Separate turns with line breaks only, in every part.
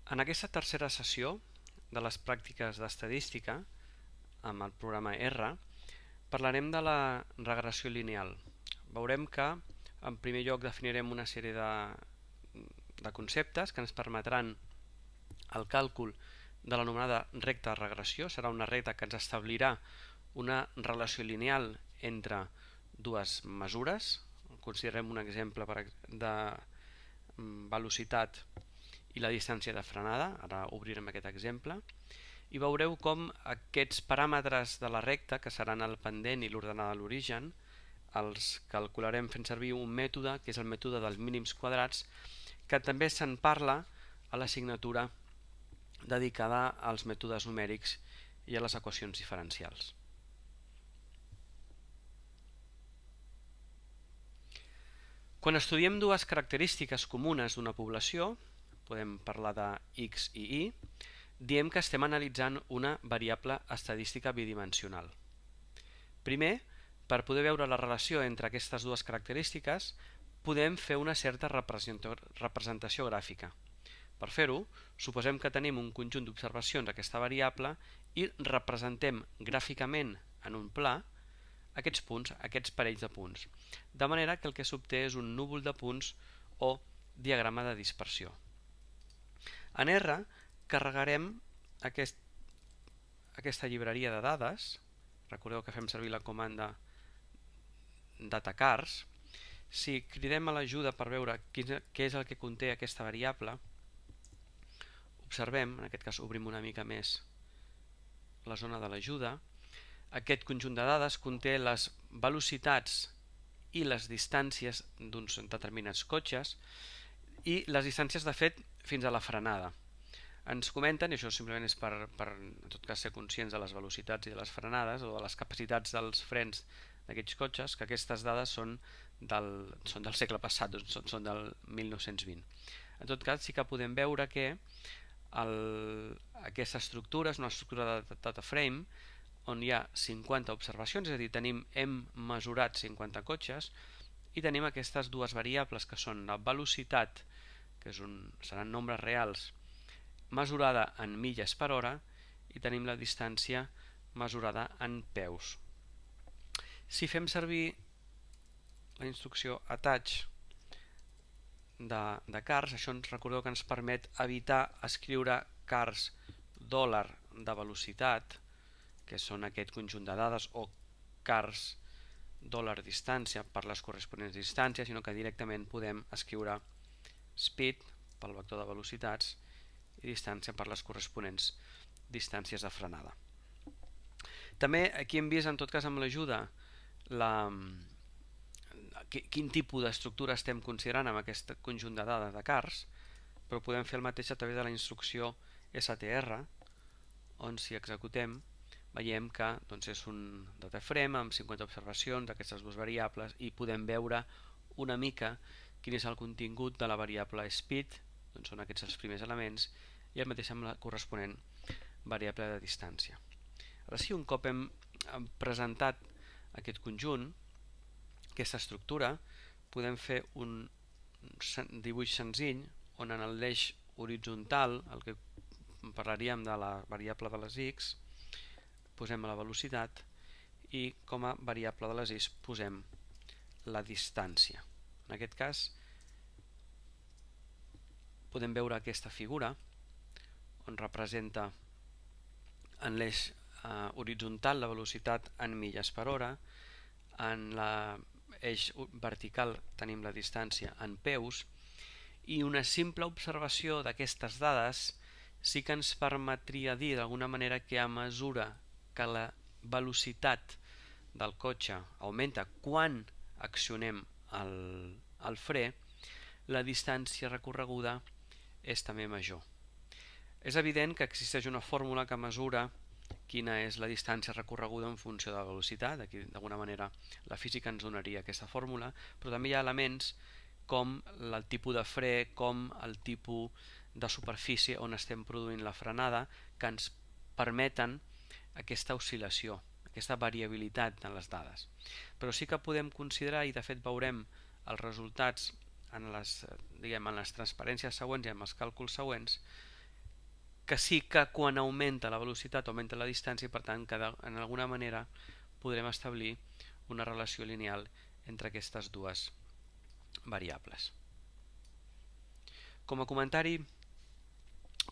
En aquesta tercera sessió de les pràctiques d'estadística amb el programa R parlarem de la regressió lineal. Veurem que en primer lloc definirem una sèrie de conceptes que ens permetran el càlcul de l'anomenada recta de regressió. Serà una recta que ens establirà una relació lineal entre dues mesures. Considerem un exemple de velocitat i la distància de frenada. Ara obrirem aquest exemple i veureu com aquests paràmetres de la recta, que seran el pendent i l'ordenada a l'origen, els calcularem fent servir un mètode que és el mètode dels mínims quadrats, que també se'n parla a l'assignatura dedicada als mètodes numèrics i a les equacions diferencials. Quan estudiem dues característiques comunes d'una població, podem parlar de X i Y, diem que estem analitzant una variable estadística bidimensional. Primer, per poder veure la relació entre aquestes dues característiques, podem fer una certa representació gràfica. Per fer-ho, suposem que tenim un conjunt d'observacions d'aquesta variable i representem gràficament en un pla aquests punts, aquests parells de punts, de manera que el que s'obté és un núvol de punts o diagrama de dispersió. En R carregarem aquesta llibreria de dades. Recordeu que fem servir la comanda datacars. Si cridem a l'ajuda per veure què és el que conté aquesta variable, observem, en aquest cas obrim una mica més la zona de l'ajuda, aquest conjunt de dades conté les velocitats i les distàncies d'uns determinats cotxes i les distàncies de fet fins a la frenada. Ens comenten, i això simplement és per en tot cas ser conscients de les velocitats i de les frenades o de les capacitats dels frens d'aquests cotxes, que aquestes dades són del segle passat, són del 1920. En tot cas sí que podem veure que aquesta estructura és una estructura de data frame on hi ha 50 observacions, és a dir, hem mesurat 50 cotxes i tenim aquestes dues variables que són la velocitat, que seran nombres reals, mesurada en milles per hora, i tenim la distància mesurada en peus. Si fem servir la instrucció attach de cars, això recordeu que ens permet evitar escriure cars dòlar de velocitat, que són aquest conjunt de dades, o cars dòlar distància per les corresponents distàncies, sinó que directament podem escriure speed pel vector de velocitats i distància per les corresponents distàncies de frenada. També aquí hem vist, en tot cas amb l'ajuda, quin tipus d'estructura estem considerant amb aquest conjunt de dades de cars, però podem fer el mateix a través de la instrucció str, on si executem veiem que és un dataframe amb 50 observacions d'aquestes dues variables i podem veure una mica quin és el contingut de la variable speed, són aquests els primers elements, i el mateix amb la corresponent variable de distància. Ara sí, un cop hem presentat aquest conjunt, aquesta estructura, podem fer un dibuix senzill on en l'eix horitzontal, el que parlaríem de la variable de les x, posem la velocitat i com a variable de les y posem la distància. En aquest cas podem veure aquesta figura on representa en l'eix horitzontal la velocitat en milles per hora, en l'eix vertical tenim la distància en peus, i una simple observació d'aquestes dades sí que ens permetria dir d'alguna manera que a mesura que la velocitat del cotxe augmenta quan accionem el fre, la distància recorreguda és també major. És evident que existeix una fórmula que mesura quina és la distància recorreguda en funció de la velocitat. Aquí d'alguna manera la física ens donaria aquesta fórmula, però també hi ha elements com el tipus de fre, com el tipus de superfície on estem produint la frenada, que ens permeten aquesta oscil·lació, aquesta variabilitat en les dades. Però sí que podem considerar, i de fet veurem els resultats en les transparències següents i en els càlculs següents, que sí que quan augmenta la velocitat augmenta la distància i per tant que en alguna manera podrem establir una relació lineal entre aquestes dues variables. Com a comentari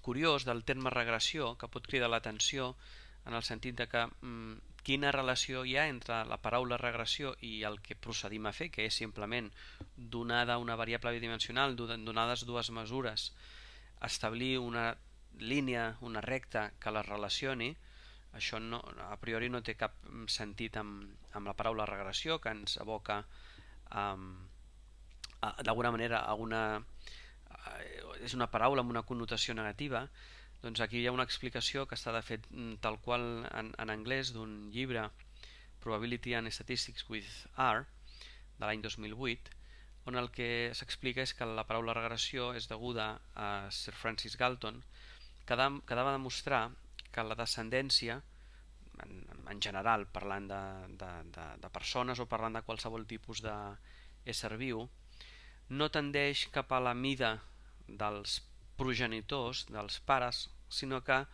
curiós del terme regressió, que pot cridar l'atenció en el sentit de que quina relació hi ha entre la paraula regressió i el que procedim a fer, que és simplement, donada una variable bidimensional, donades dues mesures, establir una línia, una recta que les relacioni. Això no, a priori no té cap sentit amb la paraula regressió, que ens evoca d'alguna manera és una paraula amb una connotació negativa. Doncs aquí hi ha una explicació que està de fet tal qual en anglès d'un llibre, Probability and Statistics with R, de l'any 2008, on el que s'explica és que la paraula regressió és deguda a Sir Francis Galton, que va demostrar que la descendència, en general parlant de persones o parlant de qualsevol tipus d'ésser viu, no tendeix cap a la mida dels progenitors, dels pares, sinó que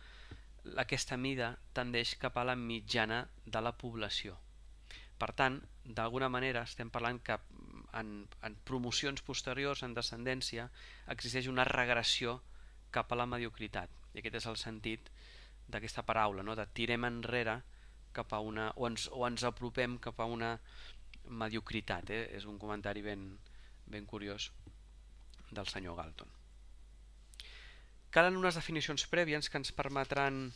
aquesta mida tendeix cap a la mitjana de la població. Per tant, d'alguna manera estem parlant que en promocions posteriors, en descendència, existeix una regressió cap a la mediocritat. I aquest és el sentit d'aquesta paraula, no? De tirem enrere cap a una, o ens apropem cap a una mediocritat. És un comentari ben curiós del senyor Galton. Calen unes definicions prèvies que ens permetran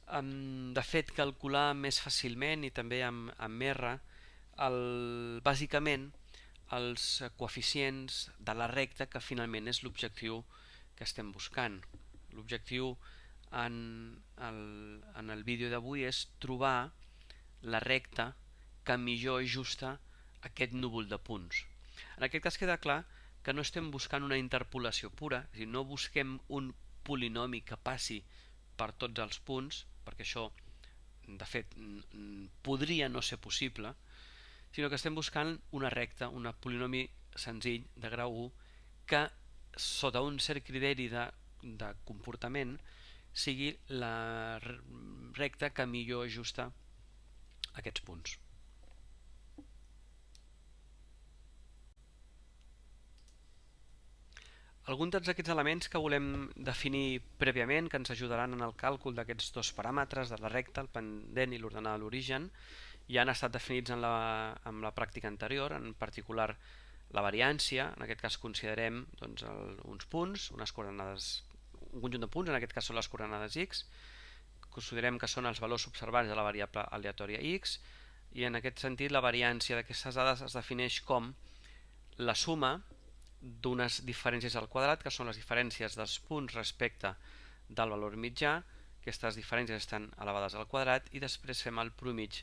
de fet calcular més fàcilment i també amb R bàsicament els coeficients de la recta, que finalment és l'objectiu que estem buscant. L'objectiu en el vídeo d'avui és trobar la recta que millor ajusta aquest núvol de punts. En aquest cas queda clar que no estem buscant una interpolació pura, és a dir, no busquem un polinomi que passi per tots els punts, perquè això, de fet, podria no ser possible, sinó que estem buscant una recta, un polinomi senzill de grau 1, que sota un cert criteri de comportament sigui la recta que millor ajusta aquests punts. Alguns d'aquests elements que volem definir prèviament, que ens ajudaran en el càlcul d'aquests dos paràmetres, de la recta, el pendent i l'ordenada de l'origen, ja han estat definits en la pràctica anterior, en particular la variància. En aquest cas considerem uns punts, unes coordenades, un conjunt de punts, en aquest cas són les coordenades x, considerem que són els valors observats de la variable aleatòria x, i en aquest sentit la variància d'aquestes dades es defineix com la suma d'unes diferències al quadrat, que són les diferències dels punts respecte del valor mitjà. Aquestes diferències estan elevades al quadrat i després fem el promig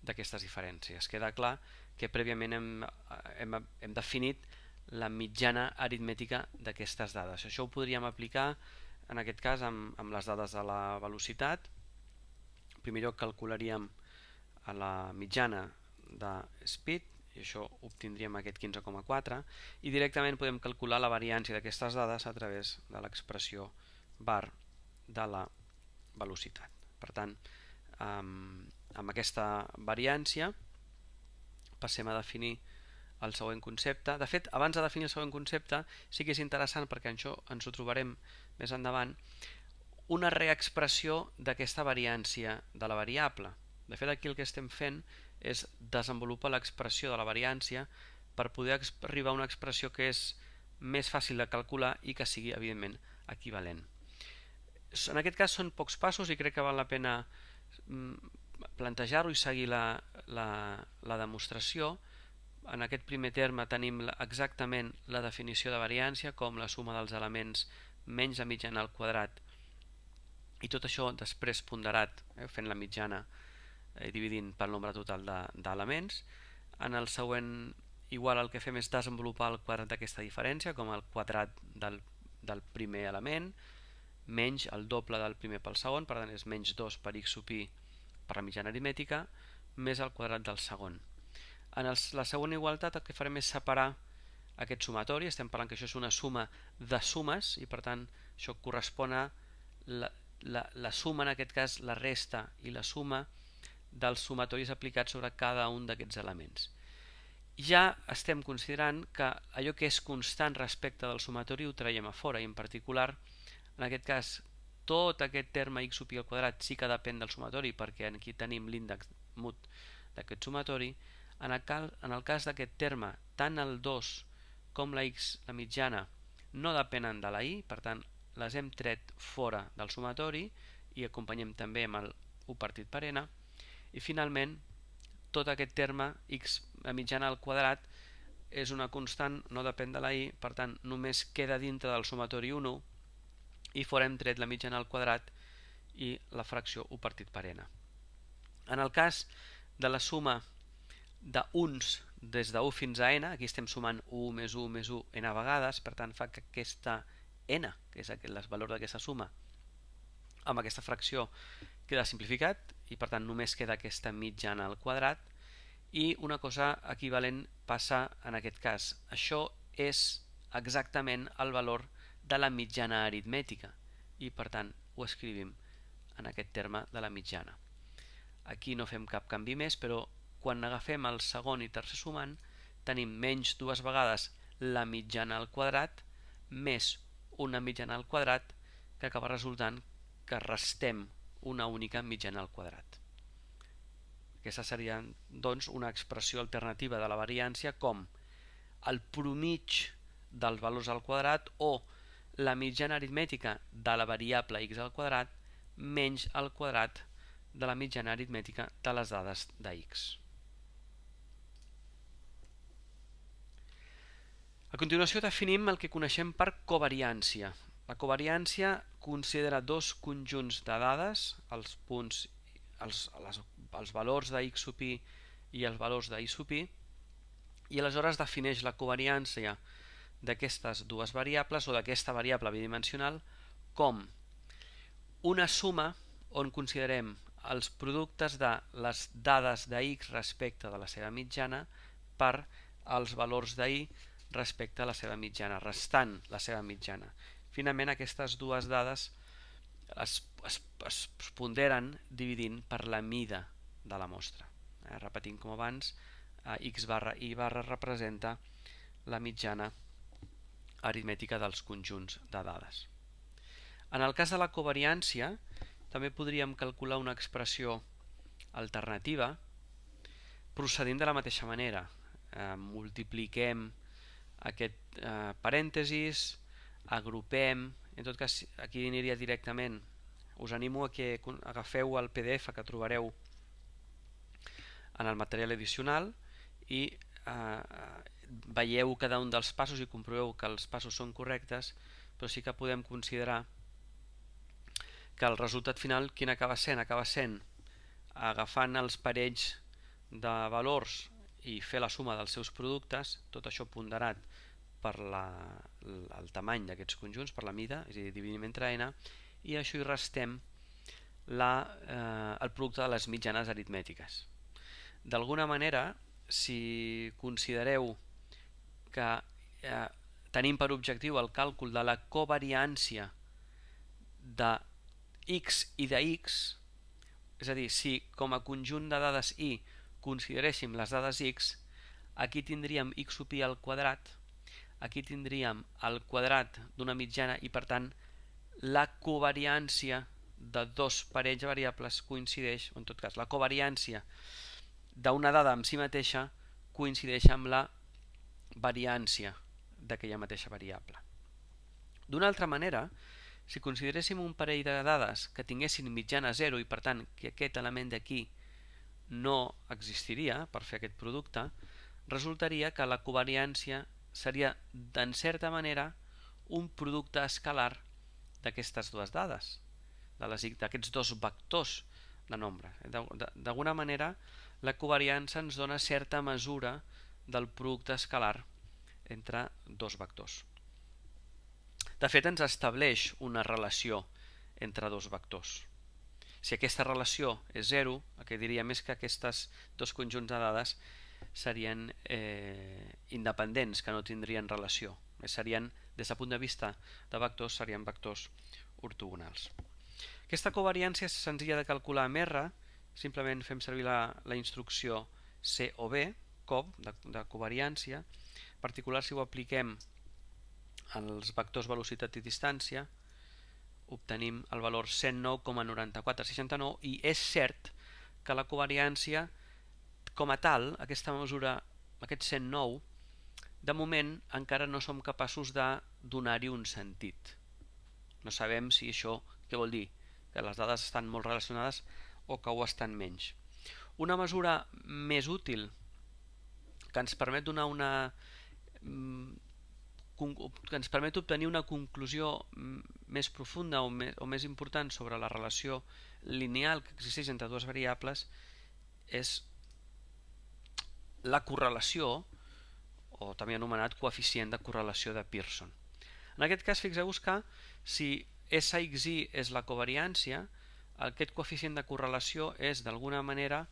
d'aquestes diferències. Queda clar que prèviament hem definit la mitjana aritmètica d'aquestes dades. Això ho podríem aplicar en aquest cas amb les dades de la velocitat. En primer lloc calcularíem la mitjana de speed, i això obtindríem aquest 15,4, i directament podem calcular la variància d'aquestes dades a través de l'expressió var de la velocitat. Per tant, amb aquesta variància passem a definir el següent concepte. De fet, abans de definir el següent concepte, sí que és interessant, perquè això ens ho trobarem més endavant, una reexpressió d'aquesta variància de la variable. De fet, aquí el que estem fent és desenvolupar l'expressió de la variància per poder arribar a una expressió que és més fàcil de calcular i que sigui, evidentment, equivalent. En aquest cas són pocs passos i crec que val la pena plantejar-ho i seguir la demostració. En aquest primer terme tenim exactament la definició de variància com la suma dels elements menys la mitjana al quadrat, i tot això després ponderat, fent la mitjana dividint pel nombre total d'elements. En el següent, igual el que fem és desenvolupar el quadrat d'aquesta diferència com el quadrat del primer element menys el doble del primer pel segon, per tant és menys 2 per x sub i per la mitjana aritmètica, més el quadrat del segon. En la segona igualtat el que farem és separar aquest sumatori. Estem parlant que això és una suma de sumes i per tant això correspon a la suma, en aquest cas la resta i la suma dels sumatoris aplicats sobre cada un d'aquests elements. Ja estem considerant que allò que és constant respecte del sumatori ho traiem a fora, i en particular, en aquest cas, tot aquest terme x sub i al quadrat sí que depèn del sumatori, perquè aquí tenim l'índex mut d'aquest sumatori. En el cas d'aquest terme, tant el 2 com la x, la mitjana, no depenen de la i, per tant, les hem tret fora del sumatori i acompanyem també amb el 1 partit per n. I finalment, tot aquest terme, x, la mitjana al quadrat, és una constant, no depèn de la i, per tant, només queda dintre del sumatori 1 i fora hem tret la mitjana al quadrat i la fracció 1 partit per n. En el cas de la suma d'uns des de 1 fins a n, aquí estem sumant 1 més 1 més 1 n vegades, per tant fa que aquesta n, que és el valor d'aquesta suma, amb aquesta fracció queda simplificat i per tant només queda aquesta mitjana al quadrat, i una cosa equivalent passa en aquest cas. Això és exactament el valor de la mitjana aritmètica i per tant ho escrivim en aquest terme de la mitjana. Aquí no fem cap canvi més, però quan agafem el segon i tercer sumant tenim menys dues vegades la mitjana al quadrat més una mitjana al quadrat, que acaba resultant que restem una única mitjana al quadrat. Aquesta seria, doncs, una expressió alternativa de la variància com el promig dels valors al quadrat o la mitjana aritmètica de la variable x al quadrat menys el quadrat de la mitjana aritmètica de les dades de x. A continuació definim el que coneixem per covariància. La covariància considera dos conjunts de dades, els punts, els valors de x sub i i els valors de y sub i, i aleshores defineix la covariància d'aquestes dues variables o d'aquesta variable bidimensional com una suma on considerem els productes de les dades de x respecte de la seva mitjana per els valors de y respecte a la seva mitjana, restant la seva mitjana. Finalment, aquestes dues dades es ponderen dividint per la mida de la mostra. Repetint com abans, x barra y barra representa la mitjana aritmètica dels conjunts de dades. En el cas de la covariància, també podríem calcular una expressió alternativa procedint de la mateixa manera. Multipliquem aquest parèntesis, agrupem, en tot cas aquí aniria directament. Us animo a que agafeu el PDF que trobareu en el material addicional i veieu cada un dels passos i comproveu que els passos són correctes, però sí que podem considerar que el resultat final quin acaba sent? Acaba sent agafant els parells de valors i fer la suma dels seus productes, tot això ponderat per el tamany d'aquests conjunts, per la mida, és a dir, dividim entre n, i això hi restem el producte de les mitjanes aritmètiques. D'alguna manera, si considereu que tenim per objectiu el càlcul de la covariància de x i de x, és a dir, si com a conjunt de dades y consideréssim les dades x, aquí tindríem x sub i al quadrat, aquí tindríem el quadrat d'una mitjana i per tant la covariància de dos parells de variables coincideix, o en tot cas la covariància d'una dada en si mateixa coincideix amb la variància d'aquella mateixa variable. D'una altra manera, si consideréssim un parell de dades que tinguessin mitjana 0 i per tant que aquest element d'aquí no existiria per fer aquest producte, resultaria que la covariància seria, d'en certa manera, un producte escalar d'aquestes dues dades, d'aquests dos vectors de nombre. D'alguna manera, la covariància ens dona certa mesura del producte escalar entre dos vectors. De fet, ens estableix una relació entre dos vectors. Si aquesta relació és 0, el que diríem és que aquests dos conjunts de dades serien independents, que no tindrien relació. Serien, des del punt de vista de vectors, serien vectors ortogonals. Aquesta covariància és senzilla de calcular amb R, simplement fem servir la instrucció COV, COV, de covariància. En particular, si ho apliquem als vectors velocitat i distància, obtenim el valor 109,9469 i és cert que la covariància com a tal, aquesta mesura, aquest 109, de moment encara no som capaços de donar-hi un sentit. No sabem si això, què vol dir? Que les dades estan molt relacionades o que ho estan menys. Una mesura més útil que ens permet donar que ens permet obtenir una conclusió més profunda o més important sobre la relació lineal que existeix entre dues variables és la correlació, o també anomenat coeficient de correlació de Pearson. En aquest cas, fixeu-vos que si SXY és la covariància, aquest coeficient de correlació és d'alguna manera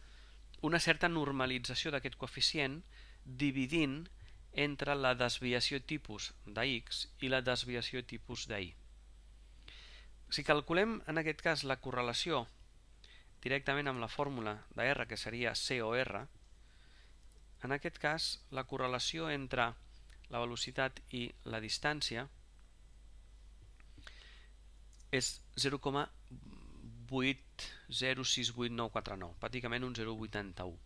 una certa normalització d'aquest coeficient dividint entre la desviació tipus de X i la desviació tipus de Y. Si calculem en aquest cas la correlació directament amb la fórmula de R, que seria COR, en aquest cas la correlació entre la velocitat i la distància és 0,8068949, pràcticament un 0,81.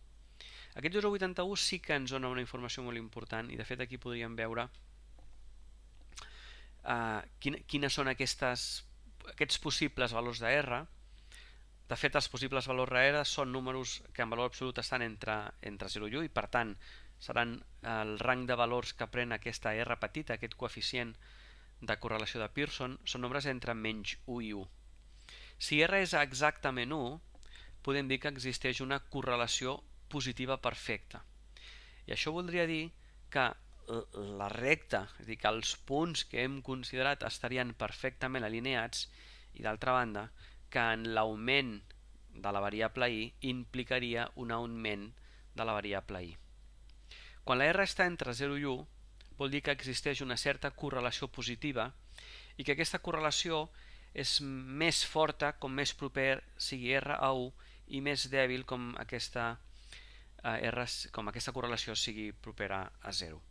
Aquest 0,81 sí que ens dona una informació molt important i de fet aquí podríem veure quines són aquests possibles valors de R. De fet, els possibles valors de R són números que en valor absolut estan entre 0 i 1 i per tant seran el rang de valors que pren aquesta R petita, aquest coeficient de correlació de Pearson, són nombres entre menys 1 i 1. Si R és exactament 1, podem dir que existeix una correlació positiva perfecta. I això voldria dir que la recta, és a dir, que els punts que hem considerat estarien perfectament alineats i d'altra banda que en l'augment de la variable I implicaria un augment de la variable I. Quan la R està entre 0 i 1 vol dir que existeix una certa correlació positiva i que aquesta correlació és més forta com més proper sigui R a 1 i més dèbil com aquesta correlació sigui propera a 0.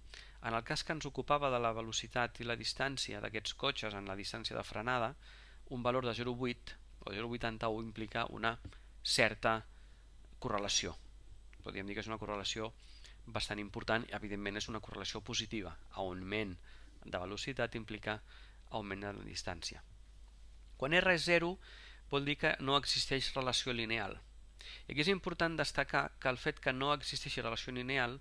En el cas que ens ocupava de la velocitat i la distància d'aquests cotxes en la distància de frenada, un valor de 0,8 o 0,81 implica una certa correlació. Podríem dir que és una correlació bastant important i evidentment és una correlació positiva. Augment de velocitat implica augment de la distància. Quan R és 0 vol dir que no existeix relació lineal. I aquí és important destacar que el fet que no existeixi relació lineal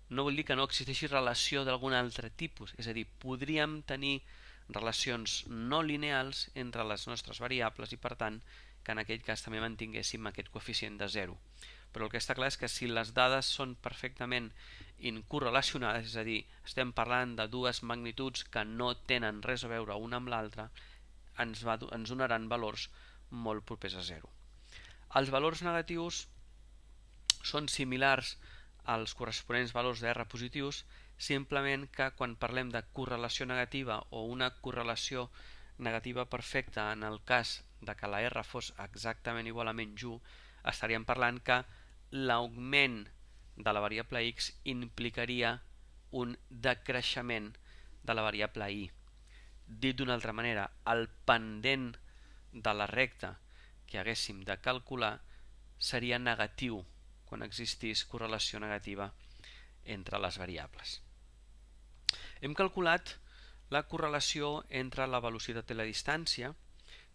no vol dir que no existeixi relació d'algun altre tipus, és a dir, podríem tenir relacions no lineals entre les nostres variables i per tant que en aquell cas també mantinguéssim aquest coeficient de 0. Però el que està clar és que si les dades són perfectament incorrelacionades, és a dir, estem parlant de dues magnituds que no tenen res a veure una amb l'altra, ens donaran valors molt propers a 0. Els valors negatius són similars als corresponents valors de R positius, simplement que quan parlem de correlació negativa o una correlació negativa perfecta en el cas de que la R fos exactament igual a menys 1, estaríem parlant que l'augment de la variable X implicaria un decreixement de la variable Y. Dit d'una altra manera, el pendent de la recta que haguéssim de calcular seria negatiu quan existís correlació negativa entre les variables. Hem calculat la correlació entre la velocitat i la distància,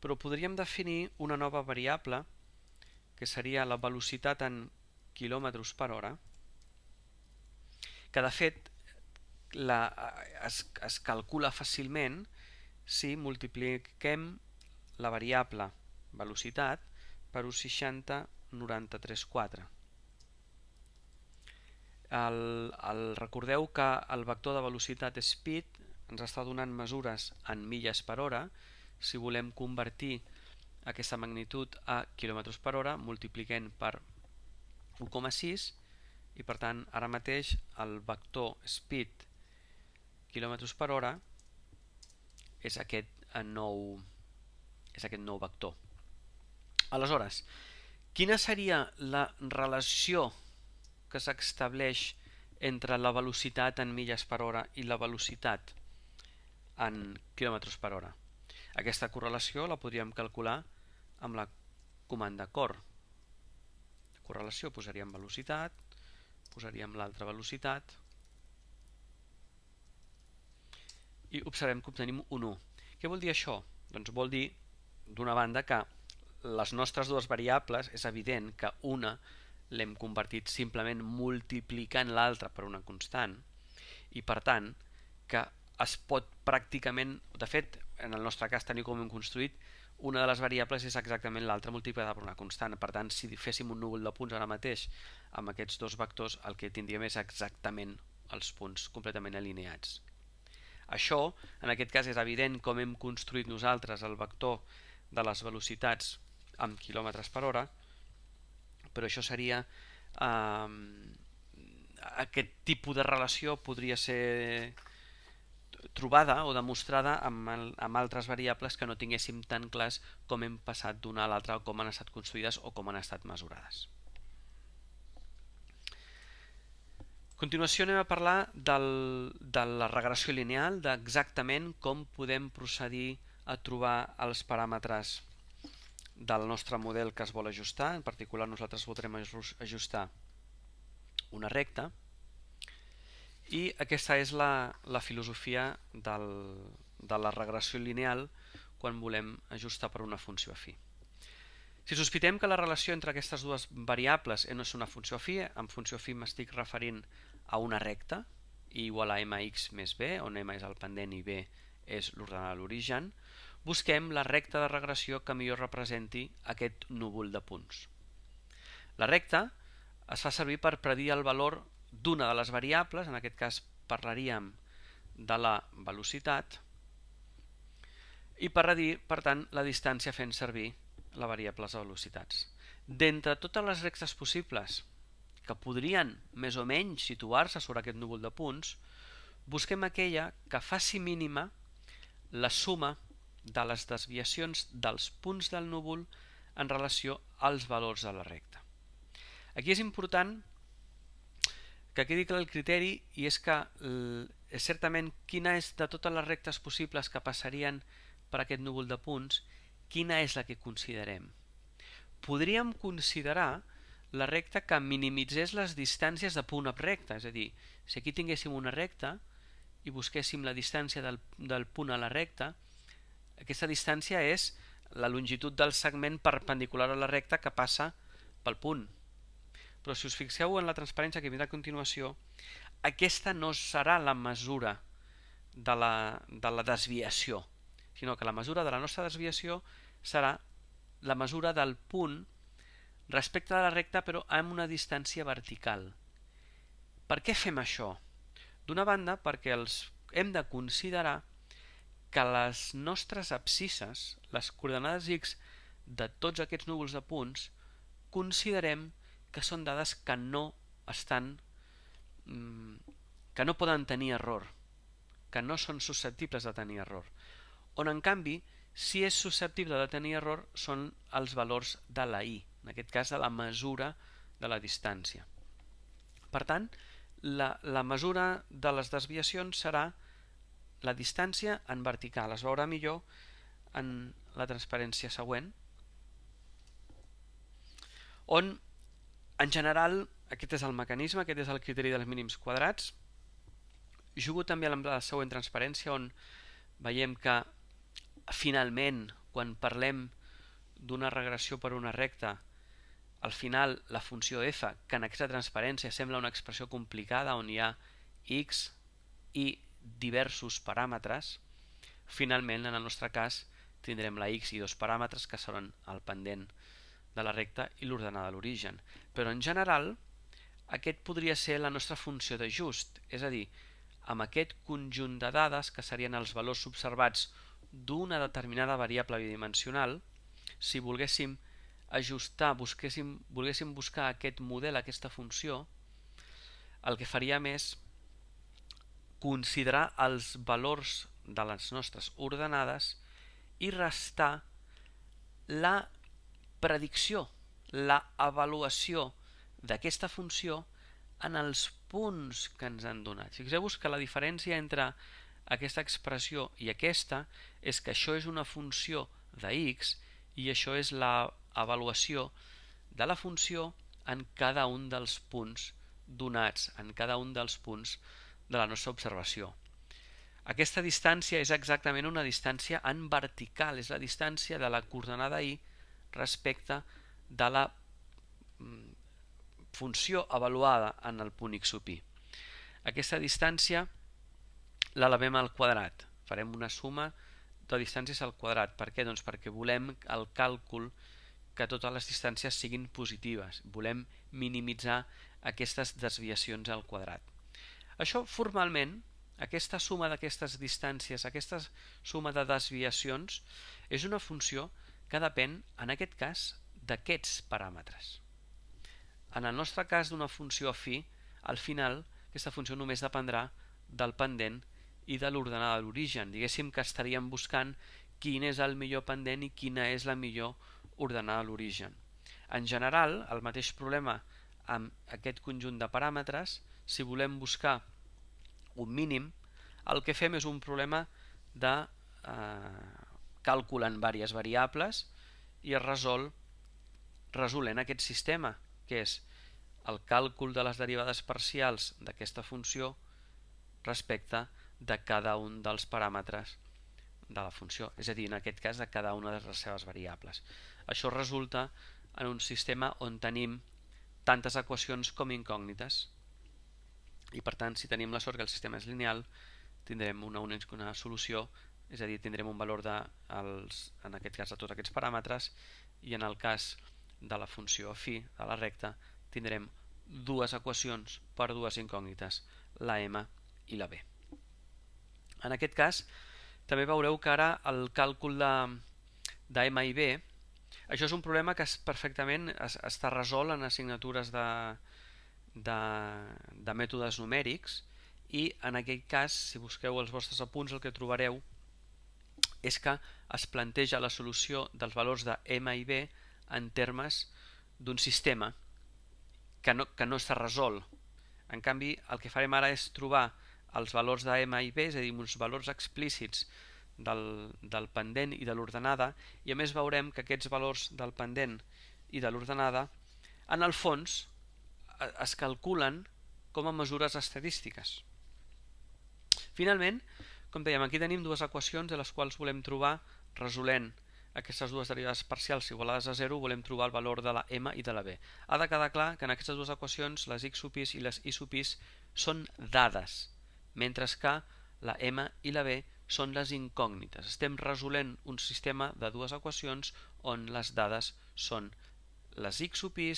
però podríem definir una nova variable que seria la velocitat en quilòmetres per hora, que de fet es calcula fàcilment si multipliquem la variable velocitat per 1,60,93,4. Recordeu que el vector de velocitat speed ens està donant mesures en milles per hora. Si volem convertir aquesta magnitud a quilòmetres per hora, multipliquem per 1,6 i per tant ara mateix el vector speed quilòmetres per hora és aquest nou vector. Aleshores, quina seria la relació que s'estableix entre la velocitat en milles per hora i la velocitat en quilòmetres per hora? Aquesta correlació la podríem calcular amb la comanda cor. Correlació, posaríem velocitat, posaríem l'altra velocitat i observem que obtenim un 1. Què vol dir això? Doncs vol dir, d'una banda, que les nostres dues variables és evident que una l'hem convertit simplement multiplicant l'altra per una constant i per tant que es pot pràcticament, de fet en el nostre cas tenir com hem construït, una de les variables és exactament l'altra multiplicada per una constant. Per tant, si féssim un núvol de punts ara mateix amb aquests dos vectors, el que tindríem és exactament els punts completament alineats. Això, en aquest cas, és evident com hem construït nosaltres el vector de les velocitats amb quilòmetres per hora, però això seria aquest tipus de relació podria ser trobada o demostrada amb altres variables que no tinguéssim tan clars com hem passat d'una a l'altra, o com han estat construïdes o com han estat mesurades. A continuació anem a parlar de la regressió lineal, d'exactament com podem procedir a trobar els paràmetres del nostre model que es vol ajustar. En particular nosaltres voldrem ajustar una recta i aquesta és la filosofia de la regressió lineal quan volem ajustar per una funció afí. Si sospitem que la relació entre aquestes dues variables no és una funció afí, amb funció afí m'estic referint a una recta, i igual a mx més b, on m és el pendent i b és l'ordenada de l'origen, busquem la recta de regressió que millor representi aquest núvol de punts. La recta es fa servir per predir el valor d'una de les variables, en aquest cas parlaríem de la velocitat, i predir, per tant, la distància fent servir la variable de velocitats. D'entre totes les rectes possibles que podrien més o menys situar-se sobre aquest núvol de punts, busquem aquella que faci mínima la suma de les desviacions dels punts del núvol en relació als valors de la recta. Aquí és important que quedi clar el criteri, i és que certament quina és de totes les rectes possibles que passarien per aquest núvol de punts, quina és la que considerem. Podríem considerar la recta que minimitzés les distàncies de punt a recta, és a dir, si aquí tinguéssim una recta i busquéssim la distància del punt a la recta, aquesta distància és la longitud del segment perpendicular a la recta que passa pel punt. Però si us fixeu en la transparència que vindrà a continuació, aquesta no serà la mesura de la desviació, sinó que la mesura de la nostra desviació serà la mesura del punt respecte a la recta, però amb una distància vertical. Per què fem això? D'una banda, perquè hem de considerar que les nostres abscisses, les coordenades x de tots aquests núvols de punts, considerem que són dades que no poden tenir error, que no són susceptibles de tenir error, on en canvi, si és susceptible de tenir error, són els valors de la i, en aquest cas de la mesura de la distància. Per tant, la mesura de les desviacions serà la distància en vertical. Es veurà millor en la transparència següent, on en general aquest és el mecanisme, aquest és el criteri dels mínims quadrats. Jugo també amb la següent transparència, on veiem que finalment, quan parlem d'una regressió per una recta, al final la funció f, que en aquesta transparència sembla una expressió complicada on hi ha x i diversos paràmetres, finalment en el nostre cas tindrem la x i dos paràmetres que seran el pendent de la recta i l'ordenada de l'origen. Però en general aquest podria ser la nostra funció d'ajust, és a dir, amb aquest conjunt de dades que serien els valors observats d'una determinada variable bidimensional, si volguéssim ajustar, volguéssim buscar aquest model, aquesta funció, el que faríem és considerar els valors de les nostres ordenades i restar la predicció, la avaluació d'aquesta funció en els punts que ens han donat. Fixeu-vos que la diferència entre aquesta expressió i aquesta és que això és una funció de x i això és l'avaluació de la funció en cada un dels punts donats, en cada un dels punts de la nostra observació. Aquesta distància és exactament una distància en vertical, és la distància de la coordenada y respecte de la funció avaluada en el punt x sub i. Aquesta distància l'elevem al quadrat, farem una suma de distàncies al quadrat. Per què? Doncs perquè volem el càlcul que totes les distàncies siguin positives, volem minimitzar aquestes desviacions al quadrat. Això formalment, aquesta suma d'aquestes distàncies, aquesta suma de desviacions, és una funció que depèn, en aquest cas, d'aquests paràmetres. En el nostre cas d'una funció afí, al final, aquesta funció només dependrà del pendent i de l'ordenada de l'origen. Diguéssim que estaríem buscant quin és el millor pendent i quina és la millor ordenada de l'origen. En general, el mateix problema amb aquest conjunt de paràmetres, si volem buscar un mínim, el que fem és un problema de càlcul en diverses variables i es resol resolent aquest sistema, que és el càlcul de les derivades parcials d'aquesta funció respecte de cada un dels paràmetres de la funció, és a dir, en aquest cas de cada una de les seves variables. Això resulta en un sistema on tenim tantes equacions com incògnites i per tant, si tenim la sort que el sistema és lineal, tindrem una solució, és a dir, tindrem un valor en aquest cas de tots aquests paràmetres i en el cas de la funció afí, de la recta, tindrem dues equacions per dues incògnites, la m i la b. En aquest cas, també veureu que ara el càlcul de m i b, això és un problema que perfectament està resolt en assignatures de mètodes numèrics i en aquest cas, si busqueu els vostres apunts, el que trobareu és que es planteja la solució dels valors de m i b en termes d'un sistema que no està resolt. En canvi, el que farem ara és trobar els valors de m i b, és a dir, uns valors explícits del pendent i de l'ordenada, i a més veurem que aquests valors del pendent i de l'ordenada, en el fons, es calculen com a mesures estadístiques. Finalment, com dèiem, aquí tenim dues equacions de les quals volem trobar, resolent aquestes dues derivades parcials igualades a 0, volem trobar el valor de la m i de la b. Ha de quedar clar que en aquestes dues equacions les x sub i i les y sub i són dades, mentre que la m i la b són les incògnites. Estem resolent un sistema de dues equacions on les dades són les x sub i,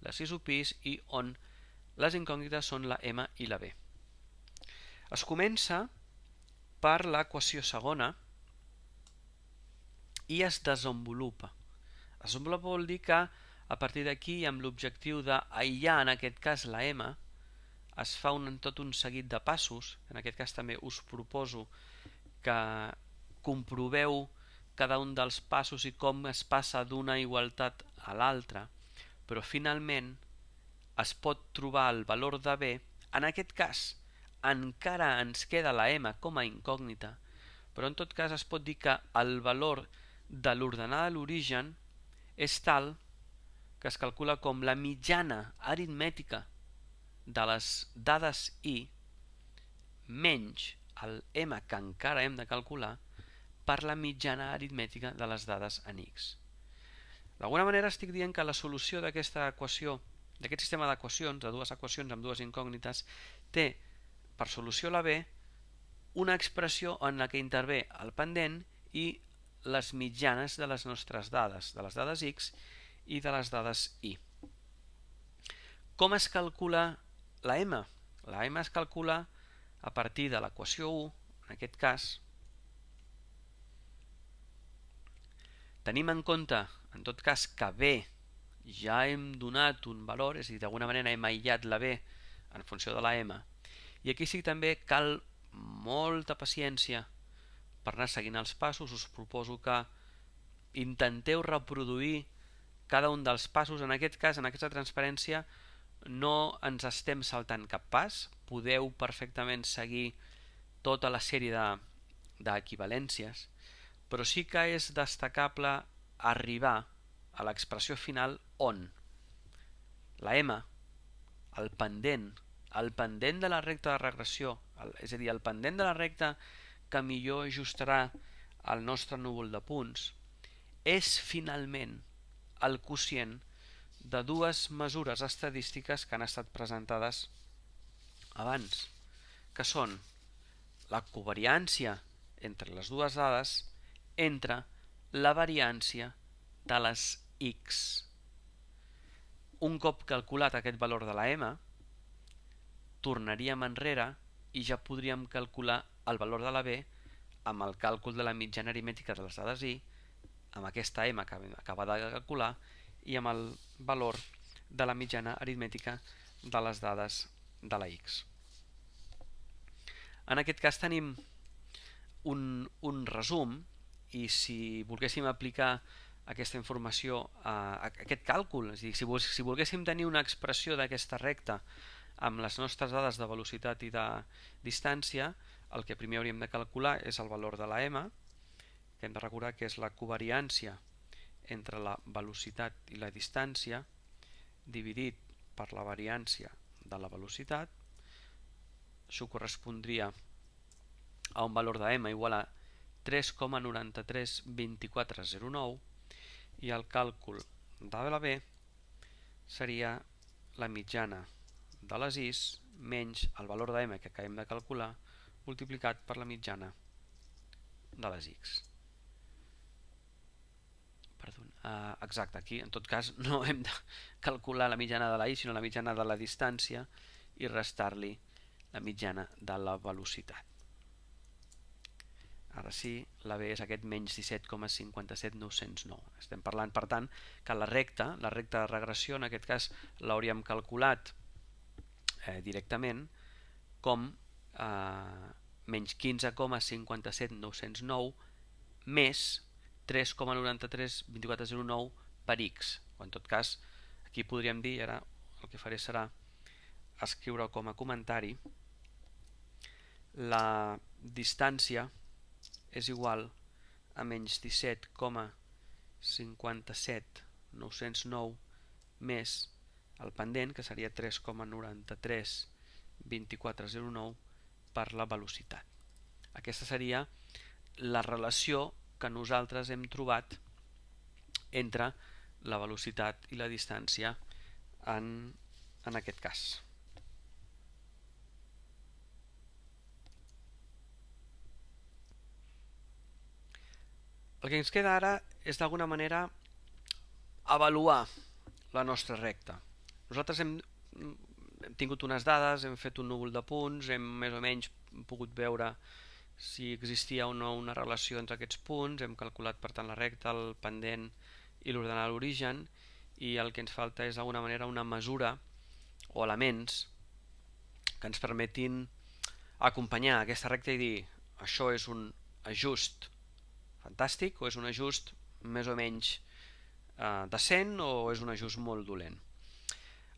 les y sub i i on les incògnites són la m i la b. Es comença per l'equació segona i es desenvolupa. Es desenvolupa vol dir que a partir d'aquí, amb l'objectiu d'aïllar en aquest cas la m, es fa tot un seguit de passos. En aquest cas també us proposo que comproveu cada un dels passos i com es passa d'una igualtat a l'altra, però finalment es pot trobar el valor de b. En aquest cas encara ens queda la m com a incògnita, però en tot cas es pot dir que el valor de l'ordenada de l'origen és tal que es calcula com la mitjana aritmètica de les dades i menys el m que encara hem de calcular per la mitjana aritmètica de les dades en x. D'alguna manera estic dient que la solució d'aquesta equació, d'aquest sistema d'equacions, de dues equacions amb dues incògnites, té per solució la b una expressió en la que intervé el pendent i les mitjanes de les nostres dades, de les dades x i de les dades y. Com es calcula la m? La m es calcula a partir de l'equació 1, en aquest cas. Tenim en compte, en tot cas, que b ja hem donat un valor, és a dir, d'alguna manera hem aïllat la b en funció de la m. I aquí sí que també cal molta paciència per anar seguint els passos. Us proposo que intenteu reproduir cada un dels passos. En aquest cas, en aquesta transparència, no ens estem saltant cap pas. Podeu perfectament seguir tota la sèrie d'equivalències, però sí que és destacable arribar a l'expressió final on la M, el pendent de la recta de regressió, és a dir, el pendent de la recta que millor ajustarà el nostre núvol de punts, és finalment el quocient de dues mesures estadístiques que han estat presentades abans, que són la covariància entre les dues dades entre la variància de les x. Un cop calculat aquest valor de la m, tornaríem enrere i ja podríem calcular el valor de la b amb el càlcul de la mitjana aritmètica de les dades i, amb aquesta m que acaba de calcular, i amb el valor de la mitjana aritmètica de les dades de la x. En aquest cas tenim un resum, i si volguéssim aplicar aquesta informació a aquest càlcul, és a dir, si volguéssim tenir una expressió d'aquesta recta amb les nostres dades de velocitat i de distància, el que primer hauríem de calcular és el valor de la m, que hem de recordar que és la covariància entre la velocitat i la distància dividit per la variància de la velocitat. Això correspondria a un valor de m igual a 3,932409 i el càlcul de la b seria la mitjana de les is menys el valor de m que acabem de calcular multiplicat per la mitjana de les x. Exacte, aquí en tot cas no hem de calcular la mitjana de la i sinó la mitjana de la distància i restar-li la mitjana de la velocitat. Ara sí, la b és aquest menys 17,57909. Estem parlant, per tant, que la recta de regressió, en aquest cas l'hauríem calculat directament com menys 15,57909 més 3,932409 per x. O en tot cas, aquí podríem dir, ara el que faré serà escriure com a comentari, la distància és igual a menys 17,57909 més el pendent, que seria 3,932409 per la velocitat. Aquesta seria la relació que nosaltres hem trobat entre la velocitat i la distància en aquest cas. El que ens queda ara és d'alguna manera avaluar la nostra recta. Nosaltres hem tingut unes dades, hem fet un núvol de punts, hem més o menys pogut veure si existia o no una relació entre aquests punts, hem calculat per tant la recta, el pendent i l'ordenat origen, i el que ens falta és d'alguna manera una mesura o elements que ens permetin acompanyar aquesta recta i dir això és un ajust fantàstic o és un ajust més o menys decent o és un ajust molt dolent.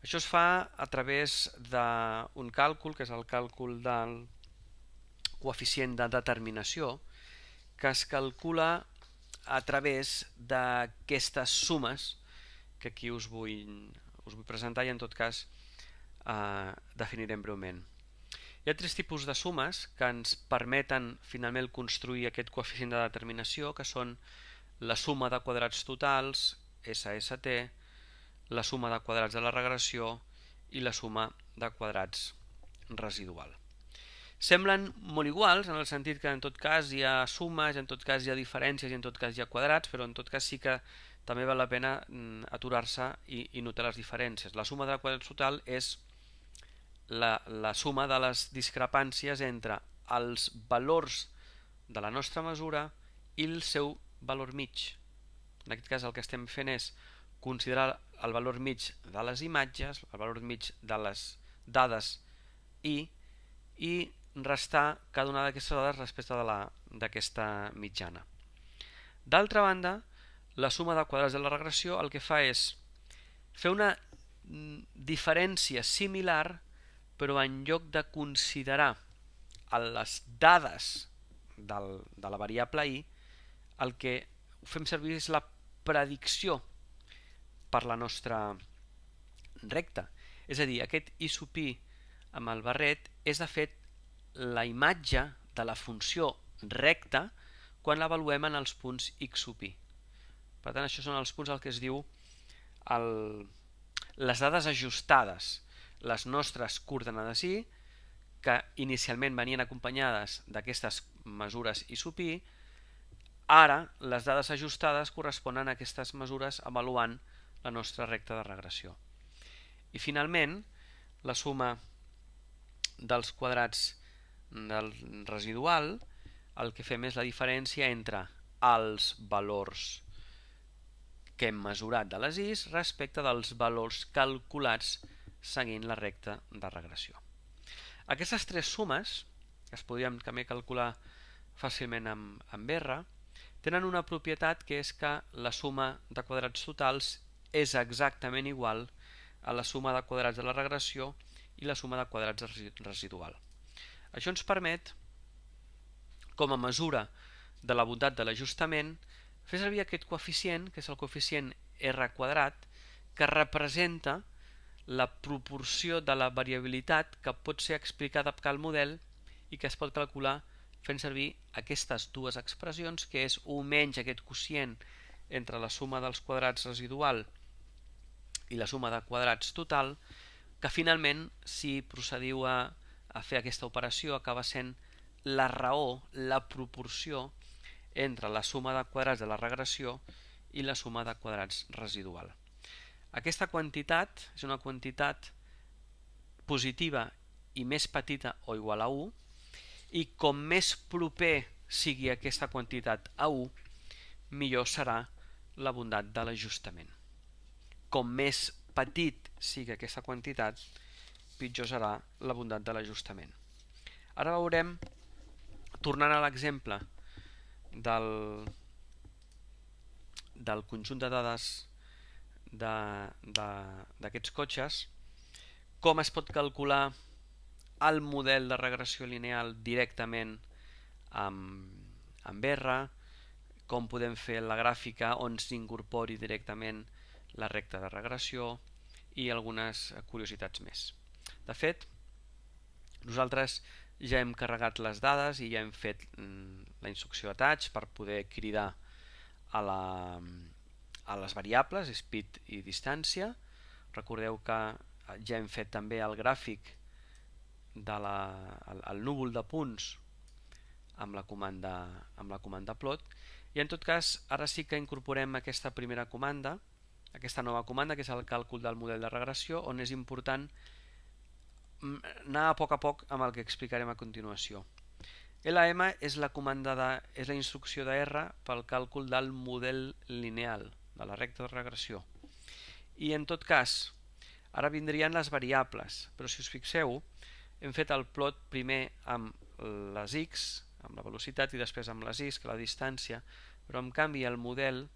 Això es fa a través d'un càlcul, que és el càlcul del coeficient de determinació, que es calcula a través d'aquestes sumes que aquí us vull presentar i en tot cas definirem breument. Hi ha tres tipus de sumes que ens permeten finalment construir aquest coeficient de determinació, que són la suma de quadrats totals, SST, la suma de quadrats de la regressió i la suma de quadrats residual. Semblen molt iguals en el sentit que en tot cas hi ha sumes, en tot cas hi ha diferències i en tot cas hi ha quadrats, però en tot cas sí que també val la pena aturar-se i notar les diferències. La suma de quadrats total és la suma de les discrepàncies entre els valors de la nostra mesura i el seu valor mig. En aquest cas el que estem fent és considerar el valor mig de les imatges, el valor mig de les dades i restar cada una d'aquestes dades respecte d'aquesta mitjana. D'altra banda, la suma de quadrats de la regressió el que fa és fer una diferència similar, però en lloc de considerar les dades de la variable i, el que fem servir és la predicció per la nostra recta. És a dir, aquest i sub i amb el barret és de fet la imatge de la funció recta quan l'avaluem en els punts x sub i. Per tant, això són els punts al que es diu les dades ajustades, les nostres coordenades i, que inicialment venien acompanyades d'aquestes mesures i sub i, ara les dades ajustades corresponen a aquestes mesures avaluant la nostra recta de regressió. I finalment, la suma dels quadrats del residual, el que fem és la diferència entre els valors que hem mesurat de les i's respecte dels valors calculats seguint la recta de regressió. Aquestes tres sumes, que es podrien també calcular fàcilment amb R, tenen una propietat que és que la suma de quadrats totals és exactament igual a la suma de quadrats de la regressió i la suma de quadrats residual. Això ens permet, com a mesura de la bondat de l'ajustament, fer servir aquest coeficient, que és el coeficient R quadrat, que representa la proporció de la variabilitat que pot ser explicada pel model i que es pot calcular fent servir aquestes dues expressions, que és 1 menys aquest quocient entre la suma dels quadrats residual i la suma de quadrats total, que finalment, si procediu a fer aquesta operació, acaba sent la raó, la proporció entre la suma de quadrats de la regressió i la suma de quadrats residual. Aquesta quantitat és una quantitat positiva i més petita o igual a 1, i com més proper sigui aquesta quantitat a 1, millor serà la bondat de l'ajustament. Com més petit sigui aquesta quantitat, pitjor serà la bondat de l'ajustament. Ara veurem, tornant a l'exemple del conjunt de dades d'aquests cotxes, com es pot calcular el model de regressió lineal directament amb R, com podem fer la gràfica on s'incorpori directament la recta de regressió i algunes curiositats més. De fet, nosaltres ja hem carregat les dades i ja hem fet la instrucció attach per poder cridar a les variables, speed i distància. Recordeu que ja hem fet també el gràfic del núvol de punts amb la comanda plot, i en tot cas ara sí que incorporem aquesta primera comanda, aquesta nova comanda, que és el càlcul del model de regressió, on és important anar a poc amb el que explicarem a continuació. LM és la instrucció de R pel càlcul del model lineal, de la recta de regressió. I en tot cas, ara vindrien les variables, però si us fixeu, hem fet el plot primer amb les x, amb la velocitat, i després amb les i's, que la distància, però en canvi el model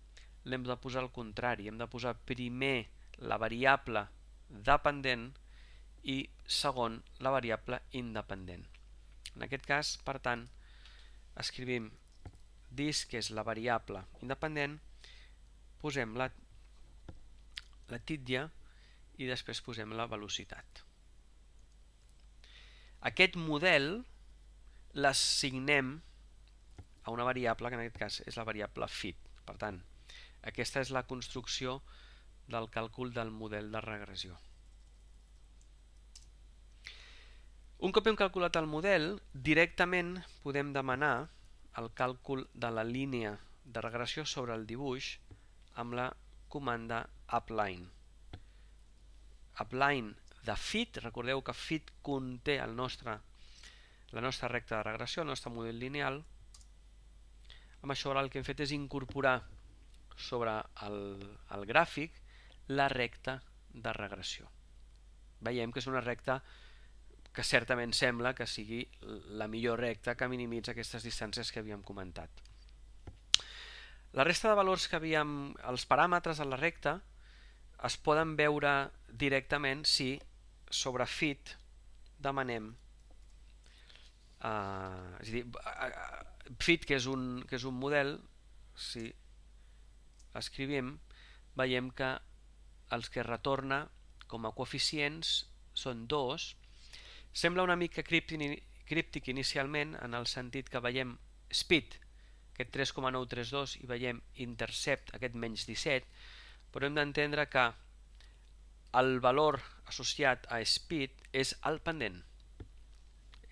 l'hem de posar al contrari, hem de posar primer la variable dependent i segon la variable independent. En aquest cas, per tant, escrivim dis, que és la variable independent, posem la títlla i després posem la velocitat. Aquest model l'assignem a una variable que en aquest cas és la variable fit. Per tant, aquesta és la construcció del càlcul del model de regressió. Un cop hem calculat el model, directament podem demanar el càlcul de la línia de regressió sobre el dibuix amb la comanda appline. Appline de fit, recordeu que fit conté la nostra recta de regressió, el nostre model lineal. Amb això ara el que hem fet és incorporar sobre el gràfic la recta de regressió. Veiem que és una recta que certament sembla que sigui la millor recta que minimitza aquestes distàncies que havíem comentat. La resta de valors que havíem, els paràmetres a la recta, es poden veure directament si sobre fit demanem, és a dir, fit, que és un model, si escrivim, veiem que els que retorna com a coeficients són 2. Sembla una mica críptic inicialment, en el sentit que veiem speed, aquest 3,932, i veiem intercept, aquest menys 17, però hem d'entendre que el valor associat a speed és el pendent.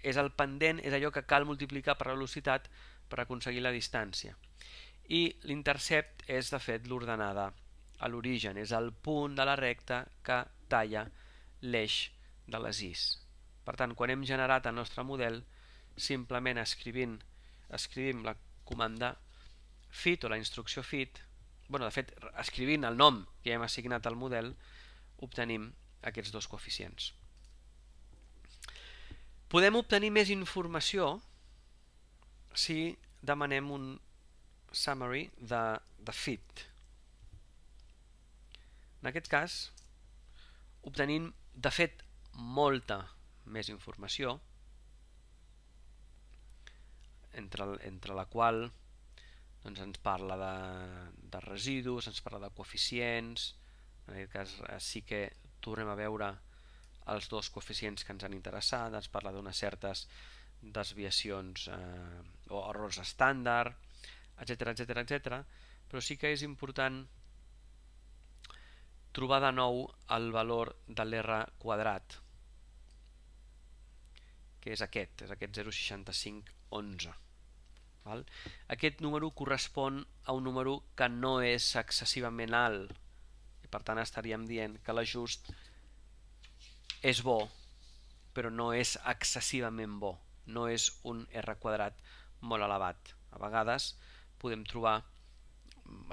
És el pendent, és allò que cal multiplicar per la velocitat per aconseguir la distància. I l'intercept és, de fet, l'ordenada a l'origen, és el punt de la recta que talla l'eix de les is. Per tant, quan hem generat el nostre model, simplement escrivim la comanda fit o la instrucció fit, de fet, escrivint el nom que hem assignat al model, obtenim aquests dos coeficients. Podem obtenir més informació si demanem un summary de fit. En aquest cas, obtenim, de fet, molta més informació, entre la qual ens parla de residus, ens parla de coeficients. En aquest cas sí que tornem a veure els dos coeficients que ens han interessat, ens parla d'unes certes desviacions o errors estàndard, etc. Però sí que és important trobar de nou el valor de l'R quadrat, que és aquest 0,6511. Aquest número correspon a un número que no és excessivament alt, i per tant estaríem dient que l'ajust és bo, però no és excessivament bo, no és un R quadrat molt elevat. A vegades podem trobar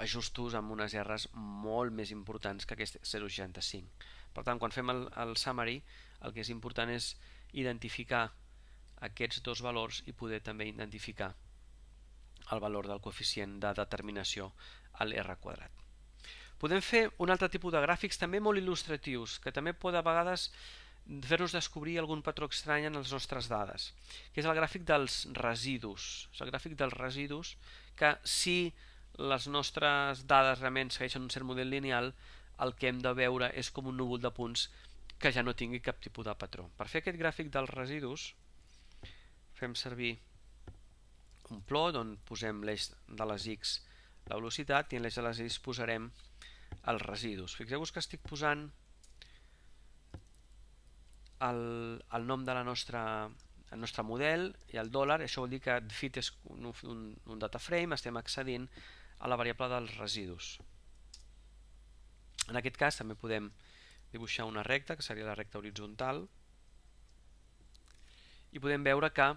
ajustos amb unes R's molt més importants que aquest 0,65. Per tant, quan fem el summary, el que és important és identificar aquests dos valors i poder també identificar el valor del coeficient de determinació a l'R quadrat. Podem fer un altre tipus de gràfics també molt il·lustratius, que també pot a vegades fer-nos descobrir algun patró estrany en les nostres dades, que és el gràfic dels residus. És el gràfic dels residus que, si les nostres dades realment segueixen un cert model lineal, el que hem de veure és com un núvol de punts que ja no tingui cap tipus de patró. Per fer aquest gràfic dels residus fem servir un plot on posem l'eix de les X la velocitat i en l'eix de les Y posarem els residus. Fixeu-vos que estic posant el nom de el nostre model i el dòlar. Això vol dir que fit és un data frame, estem accedint a la variable dels residus. En aquest cas també podem dibuixar una recta, que seria la recta horitzontal, i podem veure que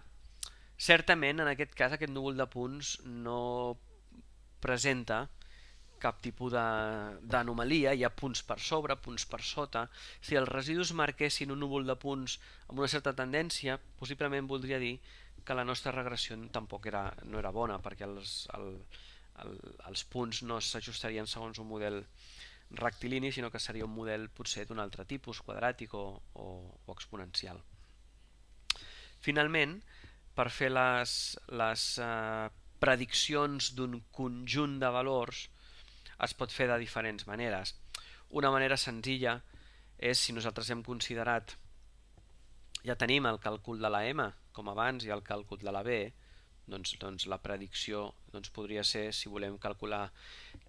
certament en aquest cas aquest núvol de punts no presenta cap tipus d'anomalia, hi ha punts per sobre, punts per sota. Si els residus marquessin un núvol de punts amb una certa tendència, possiblement voldria dir que la nostra regressió tampoc no era bona, perquè els punts no s'ajustarien segons un model rectilini, sinó que seria un model potser d'un altre tipus, quadràtic o exponencial. Finalment, per fer les prediccions d'un conjunt de valors es pot fer de diferents maneres. Una manera senzilla és, si nosaltres hem considerat, ja tenim el càlcul de la M com abans i el càlcul de la B, doncs la predicció podria ser, si volem calcular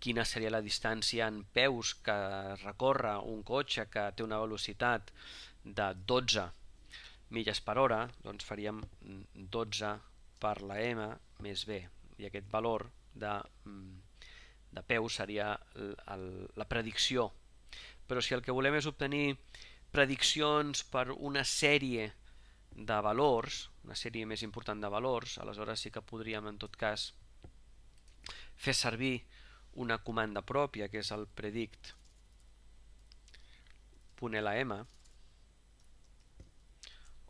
quina seria la distància en peus que recorre un cotxe que té una velocitat de 12 milles per hora, doncs faríem 12 per la M més B, i aquest valor de peu seria la predicció. Però si el que volem és obtenir prediccions per una sèrie de valors, una sèrie més important de valors, aleshores sí que podríem en tot cas fer servir una comanda pròpia, que és el predict.lam,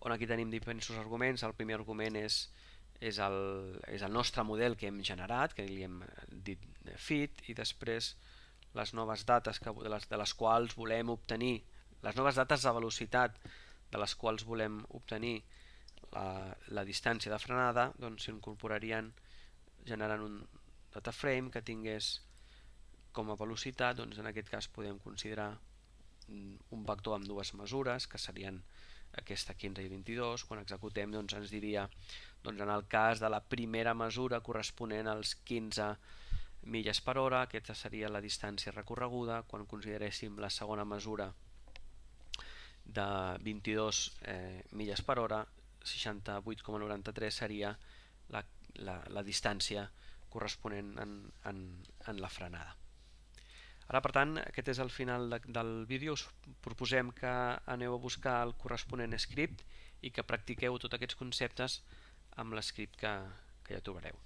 on aquí tenim diversos arguments. El primer argument és és el nostre model que hem generat, que li hem dit fit, i després les noves dates de les quals volem obtenir, les noves dates de velocitat de les quals volem obtenir la distància de frenada, doncs s'incorporarien generant un data frame que tingués com a velocitat, doncs en aquest cas podem considerar un vector amb dues mesures, que serien aquesta 15 i 22. Quan executem doncs ens diria, doncs en el cas de la primera mesura corresponent als 15 milles per hora, aquesta seria la distància recorreguda. Quan consideréssim la segona mesura de 22 milles per hora, 68,93 seria la distància corresponent en la frenada. Ara, per tant, aquest és el final del vídeo. Us proposem que aneu a buscar el corresponent script i que practiqueu tots aquests conceptes amb l'script que ja trobareu.